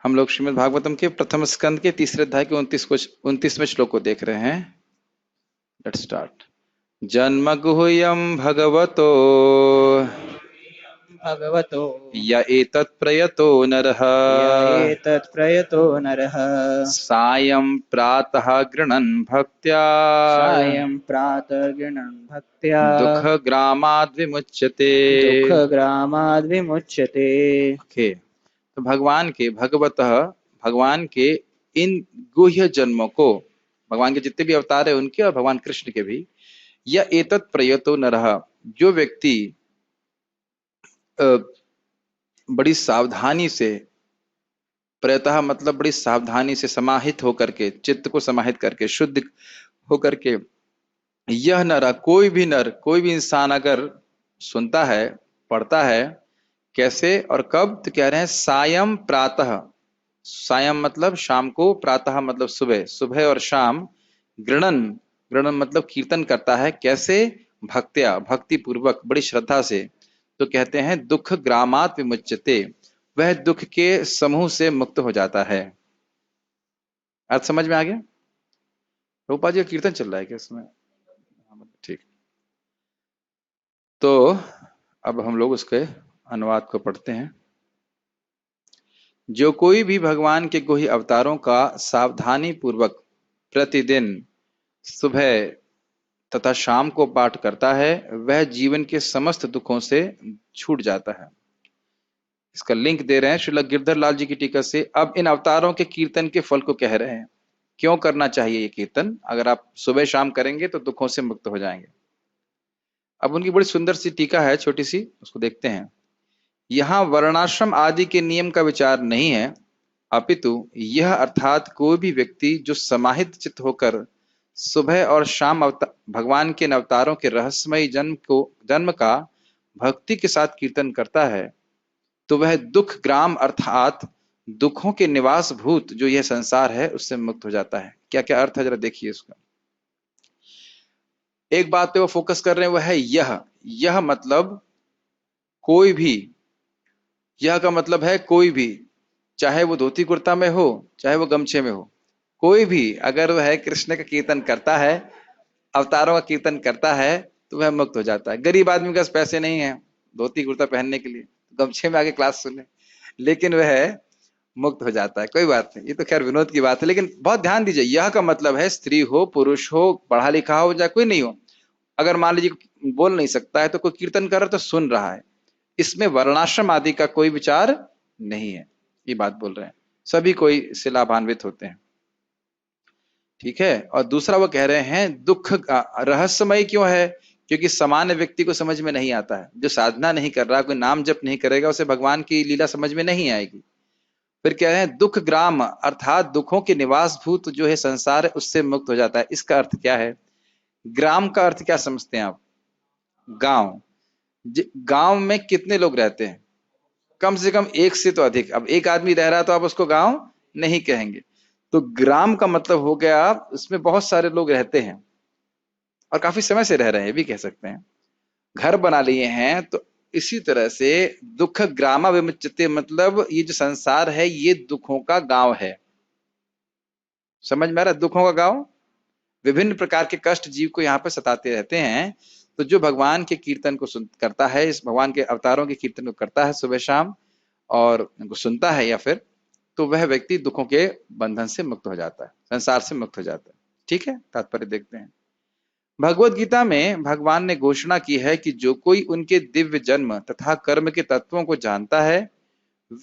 हम लोग श्रीमद् भागवतम के प्रथम स्कंद के तीसरे अध्याय के 29वें श्लोक को देख रहे हैं। Let's start. जन्म गुह्यम भगवतो भगवतो य एतत् प्रयतो नरः य एतत्प्रयतो नरः सायं प्रातः गृणन् भक्त्या सायं प्रातः गृह्णन् भक्त्या दुःखग्रामाद् विमुच्यते। दुःखग्रामाद्विमुच्यते। ओके, तो भगवान के इन गुह्य जन्मों को, भगवान के जितने भी अवतार है उनके और भगवान कृष्ण के भी, या एतत् प्रयतो नरः, जो व्यक्ति बड़ी सावधानी से, प्रयतः मतलब बड़ी सावधानी से समाहित होकर के, चित्त को समाहित करके, शुद्ध होकर के, यह नर, कोई भी नर, कोई भी इंसान अगर सुनता है, पढ़ता है, कैसे और कब, तो कह रहे हैं सायं प्रातः, सायं मतलब शाम को, प्रातः मतलब सुबह, सुबह और शाम, गृणन, गृणन मतलब कीर्तन करता है, कैसे, भक्त्या, भक्ति पूर्वक, बड़ी श्रद्धा से, तो कहते हैं दुख ग्रामात विमुच्यते, वह दुख के समूह से मुक्त हो जाता है। अर्थ समझ में आ गया? रूपा जी का कीर्तन चल रहा है क्या इसमें? ठीक, तो अब हम लोग उसके अनुवाद को पढ़ते हैं। जो कोई भी भगवान के गुह्य अवतारों का सावधानी पूर्वक प्रतिदिन सुबह तथा शाम को पाठ करता है, वह जीवन के समस्त दुखों से छूट जाता है। इसका लिंक दे रहे हैं श्रील गिरधर लाल जी की टीका से। अब इन अवतारों के कीर्तन के फल को कह रहे हैं, क्यों करना चाहिए ये कीर्तन, अगर आप सुबह शाम करेंगे तो दुखों से मुक्त हो जाएंगे। अब उनकी बड़ी सुंदर सी टीका है, छोटी सी, उसको देखते हैं। यहाँ वर्णाश्रम आदि के नियम का विचार नहीं है, अपितु यह अर्थात कोई भी व्यक्ति जो समाहित चित्त होकर सुबह और शाम भगवान के अवतारों के रहस्यमय जन्म का भक्ति के साथ कीर्तन करता है, तो वह दुख ग्राम अर्थात दुखों के निवास भूत जो यह संसार है उससे मुक्त हो जाता है। क्या क्या अर्थ है जरा देखिए इसका। एक बात पे वो फोकस कर रहे हैं, वह है यह मतलब कोई भी, यह का मतलब है कोई भी, चाहे वो धोती कुर्ता में हो, चाहे वो गमछे में हो, कोई भी अगर वह कृष्ण का कीर्तन करता है, अवतारों का कीर्तन करता है, तो वह मुक्त हो जाता है। गरीब आदमी के पास पैसे नहीं है धोती कुर्ता पहनने के लिए, गमछे में आके क्लास सुने, लेकिन वह मुक्त हो जाता है। कोई बात नहीं, ये तो खैर विनोद की बात है, लेकिन बहुत ध्यान दीजिए, यह का मतलब है स्त्री हो, पुरुष हो, पढ़ा लिखा हो, चाहे कोई नहीं हो, अगर मान लीजिए बोल नहीं सकता है तो कोई कीर्तन कर रहा है तो सुन रहा है, इसमें वर्णाश्रम आदि का कोई विचार नहीं है, ये बात बोल रहे हैं। सभी कोई इससे लाभान्वित होते हैं, ठीक है। और दूसरा वो कह रहे हैं दुख रहस्यमय क्यों है, क्योंकि सामान्य व्यक्ति को समझ में नहीं आता है, जो साधना नहीं कर रहा, कोई नाम जप नहीं करेगा, उसे भगवान की लीला समझ में नहीं आएगी। फिर कह रहे हैं दुख ग्राम अर्थात दुखों के निवास भूत जो है संसार है उससे मुक्त हो जाता है। इसका अर्थ क्या है? ग्राम का अर्थ क्या समझते हैं आप? गांव। गांव में कितने लोग रहते हैं? कम से कम एक से तो अधिक। अब एक आदमी रह रहा है तो आप उसको गांव नहीं कहेंगे, तो ग्राम का मतलब हो गया उसमें बहुत सारे लोग रहते हैं और काफी समय से रह रहे हैं भी कह सकते हैं, घर बना लिए हैं। तो इसी तरह से दुख ग्रामा विमुच्यते मतलब ये जो संसार है ये दुखों का गांव है। समझ में आ रहा है? दुखों का गांव, विभिन्न प्रकार के कष्ट जीव को यहाँ पे सताते रहते हैं। तो जो भगवान के कीर्तन को करता है, इस भगवान के अवतारों के कीर्तन को करता है सुबह शाम और उनको सुनता है, या फिर तो वह व्यक्ति दुखों के बंधन से मुक्त हो जाता है, संसार से मुक्त हो जाता है। ठीक है, तात्पर्य देखते हैं। भगवत गीता में भगवान ने घोषणा की है कि जो कोई उनके दिव्य जन्म तथा कर्म के तत्वों को जानता है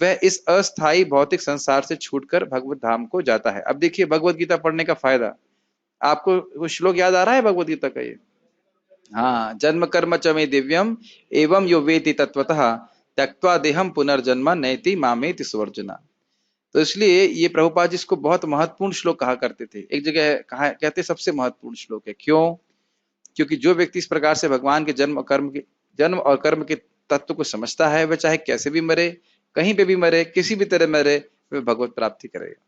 वह इस अस्थायी भौतिक संसार से छूटकर भगवत धाम को जाता है। अब देखिए भगवत गीता पढ़ने का फायदा, आपको वो श्लोक याद आ रहा है भगवत गीता का? ये हाँ, जन्म कर्म च मे दिव्यम एवं यो वेति तत्वतः त्यक्त्वा देहम पुनर्जन्म नैति मामेति सुवर्जना। तो इसलिए ये प्रभुपाद जी इसको बहुत महत्वपूर्ण श्लोक कहा करते थे। एक जगह कहा कहते सबसे महत्वपूर्ण श्लोक है। क्यों? क्योंकि जो व्यक्ति इस प्रकार से भगवान के जन्म और कर्म के तत्व को समझता है, वह चाहे कैसे भी मरे, कहीं पे भी मरे, किसी भी तरह मरे, वह भगवत प्राप्ति करेगा।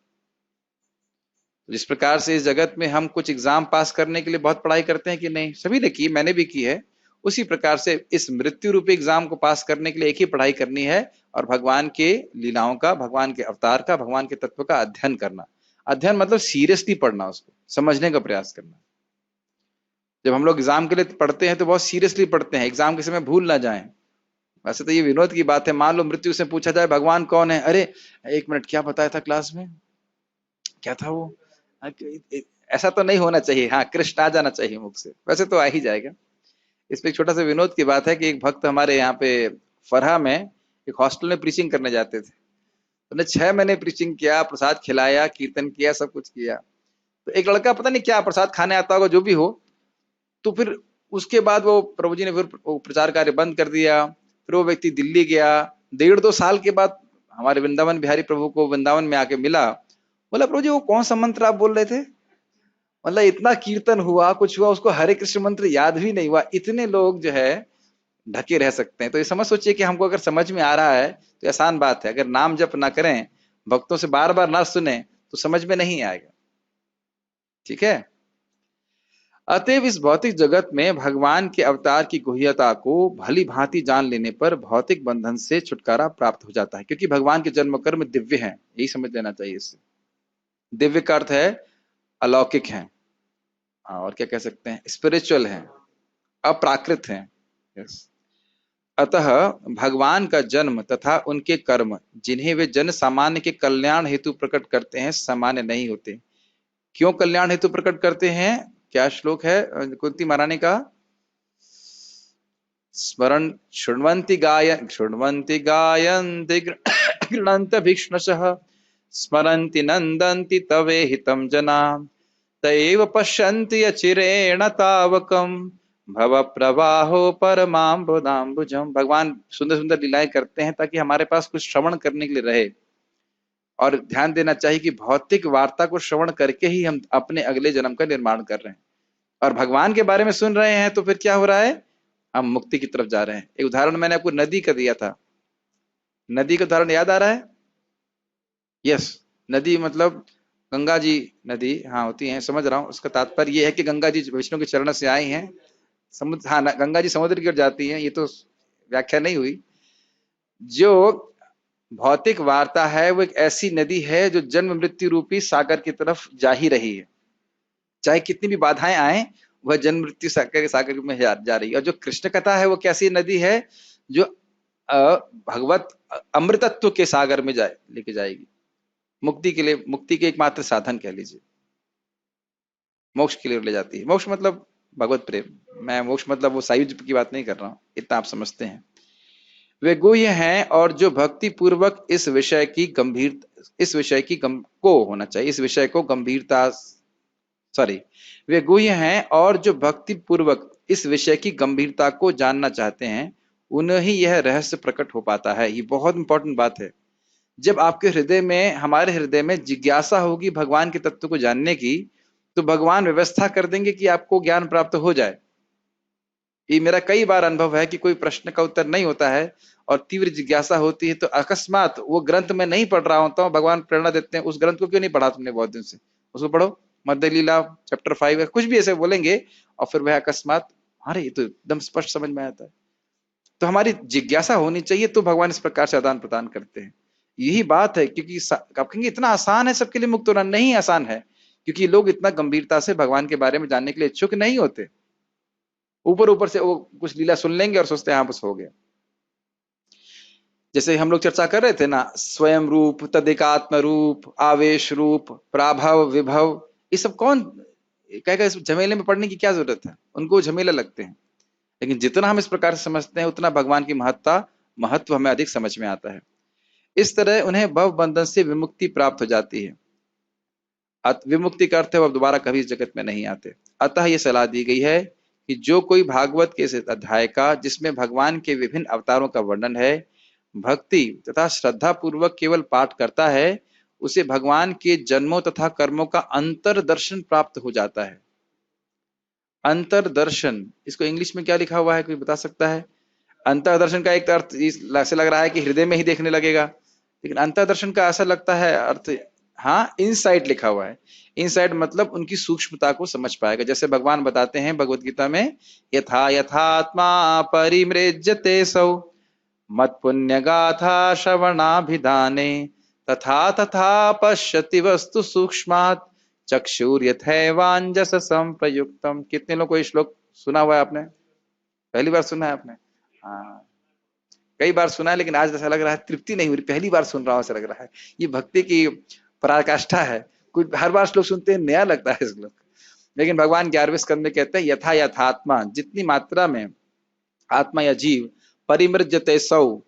जिस प्रकार से इस जगत में हम कुछ एग्जाम पास करने के लिए बहुत पढ़ाई करते हैं कि नहीं, सभी ने की, मैंने भी की है, उसी प्रकार से इस मृत्यु रूपी एग्जाम को पास करने के लिए एक ही पढ़ाई करनी है, और भगवान के लीलाओं का, भगवान के अवतार का, भगवान के तत्व का अध्ययन करना। अध्ययन मतलब सीरियसली पढ़ना, उसको समझने का प्रयास करना। जब हम लोग एग्जाम के लिए पढ़ते हैं तो बहुत सीरियसली पढ़ते हैं, एग्जाम के समय भूल ना जाएं। वैसे तो ये विनोद की बात है, मान लो मृत्यु से पूछा जाए भगवान कौन है, अरे एक मिनट क्या बताया था क्लास में, क्या था वो, ऐसा तो नहीं होना चाहिए। हाँ, कृष्ण आ जाना चाहिए मुख से, वैसे तो आ ही जाएगा। इस पे एक छोटा सा विनोद की बात है कि एक भक्त हमारे यहाँ पे फरहा में एक हॉस्टल में प्रीचिंग करने जाते थे। उन्होंने 6 महीने प्रीचिंग किया, प्रसाद खिलाया, कीर्तन किया, सब कुछ किया। तो एक लड़का पता नहीं क्या प्रसाद खाने आता होगा, जो भी हो, तो फिर उसके बाद वो प्रभु जी ने फिर वो प्रचार कार्य बंद कर दिया। फिर वो व्यक्ति दिल्ली गया, 1.5-2 साल के बाद हमारे वृंदावन बिहारी प्रभु को वृंदावन में आके मिला। बोला प्रभु जी वो कौन सा मंत्र आप बोल रहे थे, मतलब इतना कीर्तन हुआ, कुछ हुआ, उसको हरे कृष्ण मंत्र याद भी नहीं हुआ। इतने लोग जो है ढके रह सकते हैं। तो ये समझ सोचिए कि हमको अगर समझ में आ रहा है तो आसान बात है, अगर नाम जप ना करें, भक्तों से बार बार ना सुने, तो समझ में नहीं आएगा। ठीक है। अतएव इस भौतिक जगत में भगवान के अवतार की गुह्यता को भली भांति जान लेने पर भौतिक बंधन से छुटकारा प्राप्त हो जाता है, क्योंकि भगवान के जन्म कर्म दिव्य हैं, यही समझ लेना चाहिए। इससे दिव्य का अर्थ है अलौकिक है, और क्या कह सकते हैं, स्पिरिचुअल है, अप्राकृत है। यस। अतः भगवान का जन्म तथा उनके कर्म, जिन्हें वे जन सामान्य के कल्याण हेतु प्रकट करते हैं, सामान्य नहीं होते। क्यों कल्याण हेतु प्रकट करते हैं? क्या श्लोक है कुंती महारानी का? स्मरण शृण्वन्ति गायन्ति गृह्णन्ति भीक्ष्णशः स्मरन्ति नन्दन्ति तवे हितं जना तैव पश्यन्ति अचिरेण तावकम् भव प्रवाहो परमाम्बुदाम्बुजम्। भगवान सुंदर सुंदर लीलाएं करते हैं ताकि हमारे पास कुछ श्रवण करने के लिए रहे। और ध्यान देना चाहिए कि भौतिक वार्ता को श्रवण करके ही हम अपने अगले जन्म का निर्माण कर रहे हैं, और भगवान के बारे में सुन रहे हैं, तो फिर क्या हो रहा है, हम मुक्ति की तरफ जा रहे हैं। एक उदाहरण मैंने आपको नदी का दिया था, नदी का उदाहरण याद आ रहा है? यस, नदी मतलब गंगा जी नदी, हाँ होती हैं, समझ रहा हूं। उसका तात्पर्य यह है कि गंगा जी विष्णु के चरण से आई हैं, समुद्र, हाँ गंगा जी समुद्र की ओर जाती हैं, ये तो व्याख्या नहीं हुई। जो भौतिक वार्ता है वो एक ऐसी नदी है जो जन्म मृत्यु रूपी सागर की तरफ जा ही रही है, चाहे कितनी भी बाधाएं आए, वह जन्म मृत्यु सागर में जा रही है। और जो कृष्ण कथा है वो कैसी नदी है, जो भगवत अमृतत्व के सागर में जाए लेके जाएगी, मुक्ति के लिए, मुक्ति के एकमात्र साधन कह लीजिए, मोक्ष के लिए ले जाती है। मोक्ष मतलब भगवत प्रेम, मैं मोक्ष मतलब वो सायुज्य की बात नहीं कर रहा हूं, इतना आप समझते हैं। वे गुह्य हैं और जो भक्ति पूर्वक इस विषय की को होना चाहिए, इस विषय को गंभीरता, सॉरी, वे गुह्य हैं और जो भक्ति पूर्वक इस विषय की गंभीरता को जानना चाहते हैं, उन्हें ही यह रहस्य प्रकट हो पाता है। ये बहुत इंपॉर्टेंट बात है। जब आपके हृदय में, हमारे हृदय में जिज्ञासा होगी भगवान के तत्व को जानने की, तो भगवान व्यवस्था कर देंगे कि आपको ज्ञान प्राप्त हो जाए। ये मेरा कई बार अनुभव है कि कोई प्रश्न का उत्तर नहीं होता है और तीव्र जिज्ञासा होती है, तो अकस्मात वो ग्रंथ में नहीं पढ़ रहा होता हूं, भगवान प्रेरणा देते हैं, उस ग्रंथ को क्यों नहीं पढ़ा तुमने बहुत दिन से, उसको पढ़ो, मध्य लीला चैप्टर 5 कुछ भी ऐसे बोलेंगे, और फिर वह अकस्मात, अरे ये तो एकदम स्पष्ट समझ में आता है। तो हमारी जिज्ञासा होनी चाहिए, तो भगवान इस प्रकार से आदान प्रदान करते हैं। यही बात है, क्योंकि आप कहेंगे इतना आसान है सबके लिए मुक्त होना, नहीं आसान है, क्योंकि लोग इतना गंभीरता से भगवान के बारे में जानने के लिए इच्छुक नहीं होते। ऊपर ऊपर से वो कुछ लीला सुन लेंगे और सोचते हैं हाँ बस हो गया। जैसे हम लोग चर्चा कर रहे थे ना, स्वयं रूप, तदिकात्म रूप, आवेश रूप, प्राभव, विभव, ये सब कौन कहेगा, इस झमेले में पढ़ने की क्या जरूरत है, उनको झमेले लगते हैं। लेकिन जितना हम इस प्रकार से समझते हैं, उतना भगवान की महत्व हमें अधिक समझ में आता है। इस तरह उन्हें भव बंधन से विमुक्ति प्राप्त हो जाती है। विमुक्ति का अर्थ है वो दोबारा कभी इस जगत में नहीं आते। अतः ये सलाह दी गई है कि जो कोई भागवत के इस अध्याय का, जिसमें भगवान के विभिन्न अवतारों का वर्णन है, भक्ति तथा श्रद्धा पूर्वक केवल पाठ करता है, उसे भगवान के जन्मों तथा कर्मों का अंतरदर्शन प्राप्त हो जाता है। अंतरदर्शन, इसको इंग्लिश में क्या लिखा हुआ है, कोई बता सकता है? अंतरदर्शन का एक अर्थ ऐसे लग रहा है कि हृदय में ही देखने लगेगा, लेकिन अंतरदर्शन का ऐसा लगता है अर्थ, हाँ, इनसाइट लिखा हुआ है। इनसाइट मतलब उनकी सूक्ष्मता को समझ पाएगा। जैसे भगवान बताते हैं भगवत गीता में, यथा यथात्मा परिमृज्यते सौ मत पुण्य गाथा श्रवणाभिधाने तथा तथा पश्यति वस्तु सूक्ष्मात् चक्षुर्यथैवांजस संप्रयुक्तम। कितने लोगों को ये श्लोक सुना हुआ है आपने? पहली बार सुना है आपने? हाँ, कई बार सुना है, लेकिन आज ऐसा लग रहा है तृप्ति नहीं हो रही, पहली बार सुन रहा हूं ऐसा लग रहा है। ये भक्ति की पराकाष्ठा है। कुछ हर बार श्लोक सुनते हैं नया लगता है श्लोक। लेकिन भगवान 11वें स्कंद में कहते हैं यथा यथात्मा, जितनी मात्रा में आत्मा या जीव परिमृज्यते सौ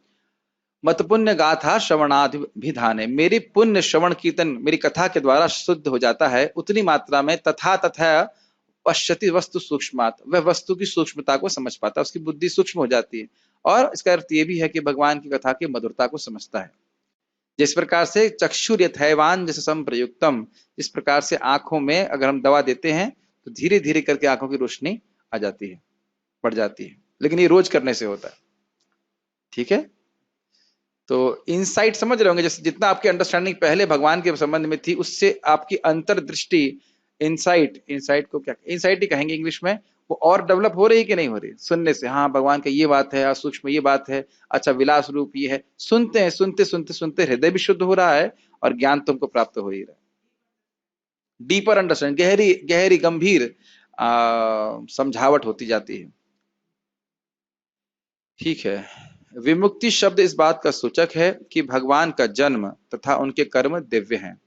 मत पुण्य गाथा श्रवणाभिधाने, मेरी पुण्य श्रवण कीर्तन मेरी कथा के द्वारा शुद्ध हो जाता है, उतनी मात्रा में तथा तथा पश्यति वस्तु सूक्ष्मात, वह वस्तु की सूक्ष्मता को समझ पाता है, उसकी बुद्धि सूक्ष्म हो जाती है। और इसका अर्थ यह भी है कि भगवान की कथा की मधुरता को समझता है। जिस प्रकार से चक्षुर यथैवान जैसे संप्रयुक्तम, जिस प्रकार से आंखों में अगर हम दवा देते हैं तो धीरे धीरे करके आंखों की रोशनी आ जाती है, बढ़ जाती है, लेकिन ये रोज करने से होता है। ठीक है, तो इनसाइट समझ रहे होंगे, जैसे जितना आपकी अंडरस्टैंडिंग पहले भगवान के संबंध में थी, उससे आपकी अंतर्दृष्टि, इनसाइट, इनसाइट को क्या इनसाइट ही कहेंगे इंग्लिश में, वो और डेवलप हो रही कि नहीं हो रही सुनने से? हाँ, भगवान का ये बात है, सूक्ष्म ये बात है, अच्छा विलास रूप ये है, सुनते हैं, सुनते सुनते सुनते हृदय भी शुद्ध हो रहा है और ज्ञान तुमको प्राप्त हो ही रहा है। डीपर अंडरस्टैंडिंग, गहरी गहरी गंभीर समझावट होती जाती है। ठीक है, विमुक्ति शब्द इस बात का सूचक है कि भगवान का जन्म तथा उनके कर्म दिव्य हैं,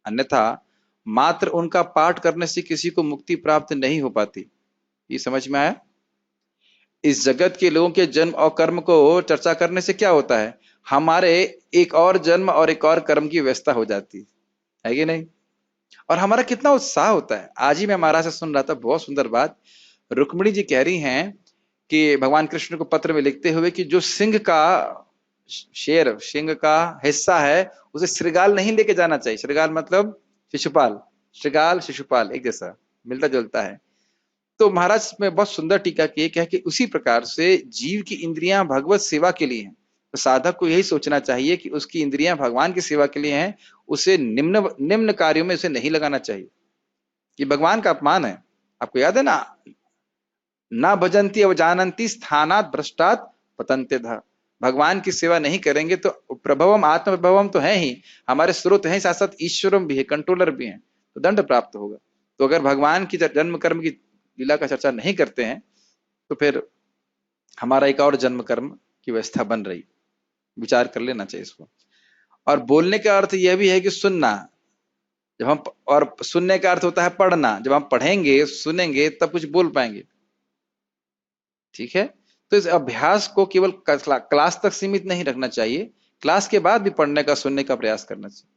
अन्यथा मात्र उनका पाठ करने से किसी को मुक्ति प्राप्त नहीं हो पाती। ये समझ में आया? इस जगत के लोगों के जन्म और कर्म को चर्चा करने से क्या होता है, हमारे एक और जन्म और एक और कर्म की व्यवस्था हो जाती है कि नहीं? और हमारा कितना उत्साह होता है। आज ही मैं महाराज से सुन रहा था, बहुत सुंदर बात। रुक्मिणी जी कह रही हैं कि भगवान कृष्ण को पत्र में लिखते हुए कि जो सिंह का शेर, सिंह का हिस्सा है, उसे श्रृगाल नहीं लेके जाना चाहिए। श्रृगाल मतलब शिशुपाल, श्रृगाल शिशुपाल एक जैसा मिलता जुलता है। तो महाराज में बहुत सुंदर टीका की है कि उसी प्रकार से जीव की इंद्रियां भगवत सेवा के लिए हैं, तो साधक को यही सोचना चाहिए कि उसकी इंद्रियां भगवान की सेवा के लिए हैं, उसे निम्न निम्न कार्यों में उसे नहीं लगाना चाहिए। ये भगवान का अपमान है। आपको याद है ना भजंती अवजानंती स्थानात भ्रष्टात पतंते धा। भगवान की सेवा नहीं करेंगे तो प्रभवम आत्म प्रभवम तो है ही, हमारे स्रोत हैं, साथ साथ ईश्वरम भी है, कंट्रोलर भी हैं, तो दंड प्राप्त होगा। तो अगर भगवान की जन्म कर्म की लीला का चर्चा नहीं करते हैं तो फिर हमारा एक और जन्म कर्म की व्यवस्था बन रही, विचार कर लेना चाहिए इसको। और बोलने का अर्थ यह भी है कि सुनना, जब हम, और सुनने का अर्थ होता है पढ़ना, जब हम पढ़ेंगे सुनेंगे तब कुछ बोल पाएंगे। ठीक है, तो इस अभ्यास को केवल क्लास तक सीमित नहीं रखना चाहिए, क्लास के बाद भी पढ़ने का सुनने का प्रयास करना चाहिए।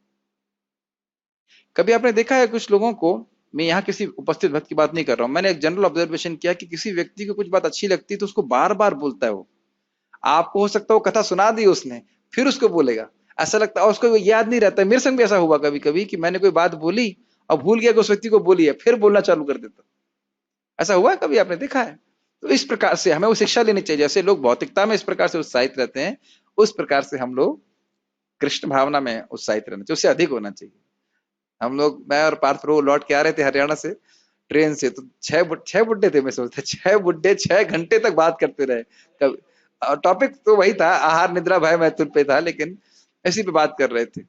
कभी आपने देखा है कुछ लोगों को, मैं यहाँ किसी उपस्थित भक्त की बात नहीं कर रहा हूं, मैंने एक जनरल ऑब्जर्वेशन किया कि किसी व्यक्ति को कुछ बात अच्छी लगती है तो उसको बार बार बोलता है। वो आपको हो सकता है वो कथा सुना दी उसने, फिर उसको बोलेगा, ऐसा लगता है, और उसको याद नहीं रहता। मेरे संग भी ऐसा हुआ कभी कभी कि मैंने कोई बात बोली और भूल गया कि उस व्यक्ति को बोली है, फिर बोलना चालू कर देता। ऐसा हुआ है कभी, आपने देखा है? तो इस प्रकार से हमें वो शिक्षा लेनी चाहिए। जैसे लोग भौतिकता में इस प्रकार से उत्साहित रहते हैं, उस प्रकार से हम लोग कृष्ण भावना में उत्साहित रहना चाहिए, उससे अधिक होना चाहिए। हम लोग, मैं और पार्थ प्रभु लौट के आ रहे थे हरियाणा से ट्रेन से, तो छह बुड्ढे थे, मैं सोचता 6 बुड्ढे 6 घंटे तक बात करते रहे। टॉपिक तो वही था, आहार निद्रा भय मैथुन पे था, लेकिन इसी पे बात कर रहे थे।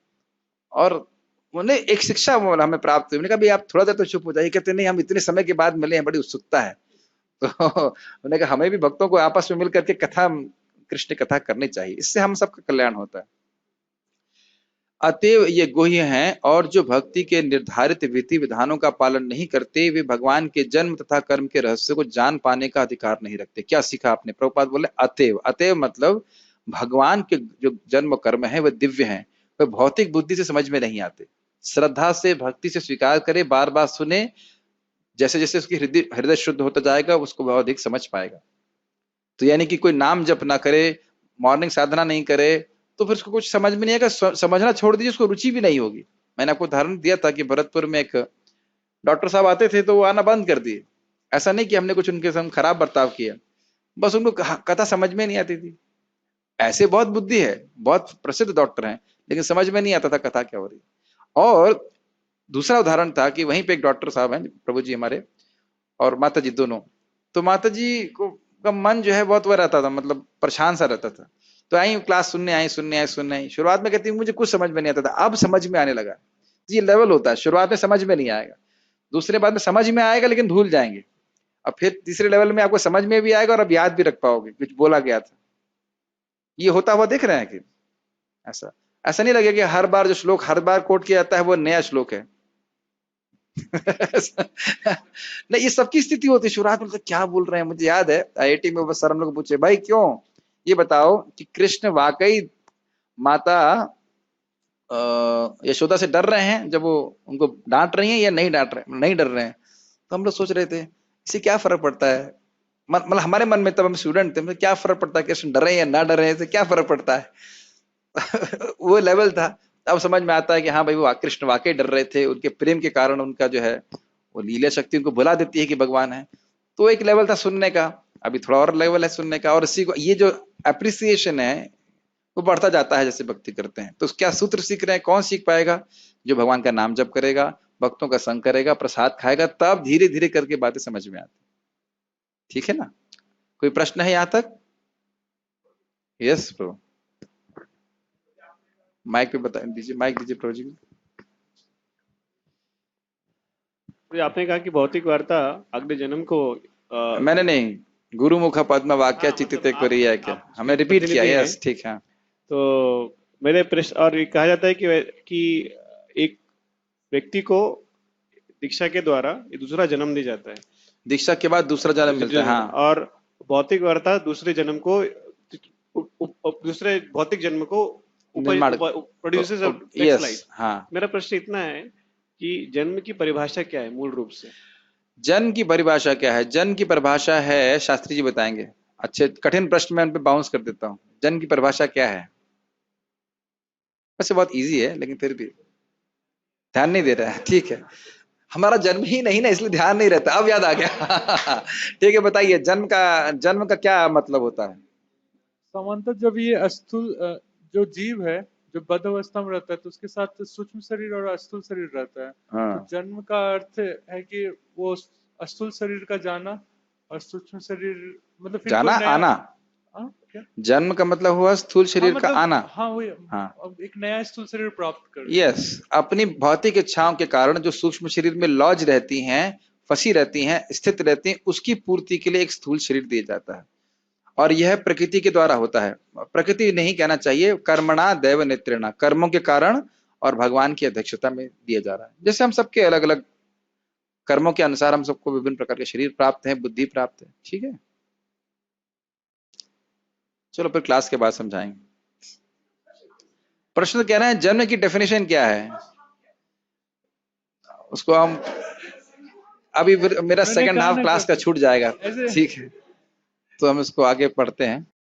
और उन्हें एक शिक्षा हमें प्राप्त हुई। उन्होंने कहा भाई आप थोड़ा देर तो चुप हो जाइए। कहते नहीं, हम इतने समय के बाद मिले हैं, बड़ी उत्सुकता है। तो उन्होंने कहा हमें भी भक्तों को आपस में मिलकर के कथा, कृष्ण कथा करनी चाहिए, इससे हम सबका कल्याण होता है। अतएव ये गुह्य हैं, और जो भक्ति के निर्धारित विधि विधानों का पालन नहीं करते, वे भगवान के जन्म तथा कर्म के रहस्य को जान पाने का अधिकार नहीं रखते। क्या सीखा आपने? प्रभुपाद बोले अतएव, अतएव मतलब भगवान के जो जन्म कर्म है वह दिव्य हैं, वह भौतिक बुद्धि से समझ में नहीं आते। श्रद्धा से भक्ति से स्वीकार करे, बार बार सुने, जैसे जैसे उसकी हृदय शुद्ध होता जाएगा उसको बहुत अधिक समझ पाएगा। तो यानी कि कोई नाम जप ना करे, मॉर्निंग साधना नहीं करे, तो फिर उसको कुछ समझ में नहीं आएगा। समझना छोड़ दीजिए, उसको रुचि भी नहीं होगी। मैंने आपको उदाहरण दिया था कि भरतपुर में एक डॉक्टर साहब आते थे तो वो आना बंद कर दिए। ऐसा नहीं कि हमने कुछ उनके संग खराब बर्ताव किया, बस उनको कथा समझ में नहीं आती थी। ऐसे बहुत बुद्धि है, बहुत प्रसिद्ध डॉक्टर हैं, लेकिन समझ में नहीं आता था कथा क्या हो रही। और दूसरा उदाहरण था कि वहीं पे एक डॉक्टर साहब हैं प्रभु जी हमारे, और माता जी दोनों। तो माता जी को का मन जो है बहुत वह रहता था, मतलब परेशान सा रहता था। तो आई क्लास सुनने आई। शुरुआत में कहती मुझे कुछ समझ में नहीं आता था, अब समझ में आने लगा। ये लेवल होता है, शुरुआत में समझ में नहीं आएगा, दूसरे बाद में समझ में आएगा लेकिन भूल जाएंगे, और फिर तीसरे लेवल में आपको समझ में भी आएगा और अब याद भी रख पाओगे कुछ बोला गया था। ये होता हुआ देख रहे हैं कि ऐसा ऐसा नहीं लगेगा कि हर बार जो श्लोक हर बार कोट किया जाता है वो नया श्लोक है। नहीं, ये सबकी स्थिति होती है शुरुआत में, तो क्या बोल रहे हैं। मुझे याद है आईआईटी में बस सर हम लोग पूछे, भाई क्यों, ये बताओ कि कृष्ण वाकई माता यशोदा से डर रहे हैं जब वो उनको डांट रही हैं, या नहीं डांट रहे, नहीं डर रहे हैं। तो हम लोग सोच रहे थे इससे क्या फर्क पड़ता है, मतलब हमारे मन में तब हम स्टूडेंट थे, मतलब क्या फर्क पड़ता है कृष्ण डर रहे हैं या ना डर रहे हैं, इससे क्या फर्क पड़ता है। वो लेवल था। अब समझ में आता है कि हाँ भाई वो कृष्ण वाकई डर रहे थे, उनके प्रेम के कारण उनका जो है वो लीला शक्ति उनको बुला देती है कि भगवान है। तो एक लेवल था सुनने का, अभी थोड़ा और लेवल है सुनने का, और इसी को ये जो अप्रिसिएशन है वो बढ़ता जाता है जैसे भक्ति करते हैं। तो क्या सूत्र सीख रहे हैं, कौन सीख पाएगा, जो भगवान का नाम जप करेगा, भक्तों का संग करेगा, प्रसाद खाएगा, तब धीरे धीरे करके बातें समझ में आती। ठीक है ना, कोई प्रश्न है यहां तक? यस प्रो, माइक पे बता दीजिए, माइक दीजिए प्रो जी। तो आपने कहा कि भौतिक वार्ता अगले जन्म को मैंने नहीं, गुरु मुख पद्म वाक्य हाँ, चित्ते मतलब करिया है क्या, आप हमें रिपीट किया। प्रतिनिधि हैं। यस ठीक है। तो मेरे प्रश्न, और ये कहा जाता है कि एक व्यक्ति को दीक्षा के द्वारा ये दूसरा जन्म दिया जाता है, दीक्षा के बाद दूसरा जन्म मिलता है, हाँ। और भौतिक वार्ता दूसरे जन्म को, दूसरे भौतिक जन्म को निर्माण, produces of next yes life. हाँ। मेरा प्रश्न इतना है कि जन्म की परिभाषा क्या है मूल रूप से? जन्म की परिभाषा क्या है? जन्म की परिभाषा है, शास्त्री जी बताएंगे। अच्छे कठिन प्रश्न में उन पे बाउंस कर देता हूँ। जन्म की परिभाषा क्या है? वैसे बहुत इजी है लेकिन फिर भी ध्यान नहीं दे रहा है। ठीक है, हमारा जन्म ही नहीं ना, इसलिए ध्यान नहीं रहता। अब याद आ गया। ठीक है, बताइए जन्म का क्या मतलब होता है? सामान्यतः जब ये अस्थूल जो जीव है जो बद्ध अवस्था में रहता है तो उसके साथ सूक्ष्म शरीर और अस्थूल शरीर रहता है। हाँ। तो जन्म का अर्थ है कि वो अस्थूल शरीर का जाना और सूक्ष्म शरीर, मतलब फिर जाना कोई नया आना। क्या? जन्म का मतलब हुआ स्थूल शरीर का आना। हाँ वही, हाँ, अब एक नया स्थूल शरीर प्राप्त कर। यस, अपनी भौतिक इच्छाओं के कारण जो सूक्ष्म शरीर में लॉज रहती हैं, फंसी रहती हैं, स्थित रहती हैं, उसकी पूर्ति के लिए एक स्थूल शरीर दिया जाता है। और यह प्रकृति के द्वारा होता है। प्रकृति नहीं कहना चाहिए, कर्मणा दैव नेत्रेणा, कर्मों के कारण और भगवान की अध्यक्षता में दिया जा रहा है। जैसे हम सबके अलग अलग कर्मों के अनुसार हम सबको विभिन्न प्रकार के शरीर प्राप्त है, बुद्धि प्राप्त है। ठीक है, चलो फिर क्लास के बाद समझाएंगे। प्रश्न तो कह रहे हैं जन्म की डेफिनेशन क्या है, उसको हम अभी मेरा सेकंड हाफ क्लास का छूट जाएगा। ठीक है, तो हम इसको आगे पढ़ते हैं।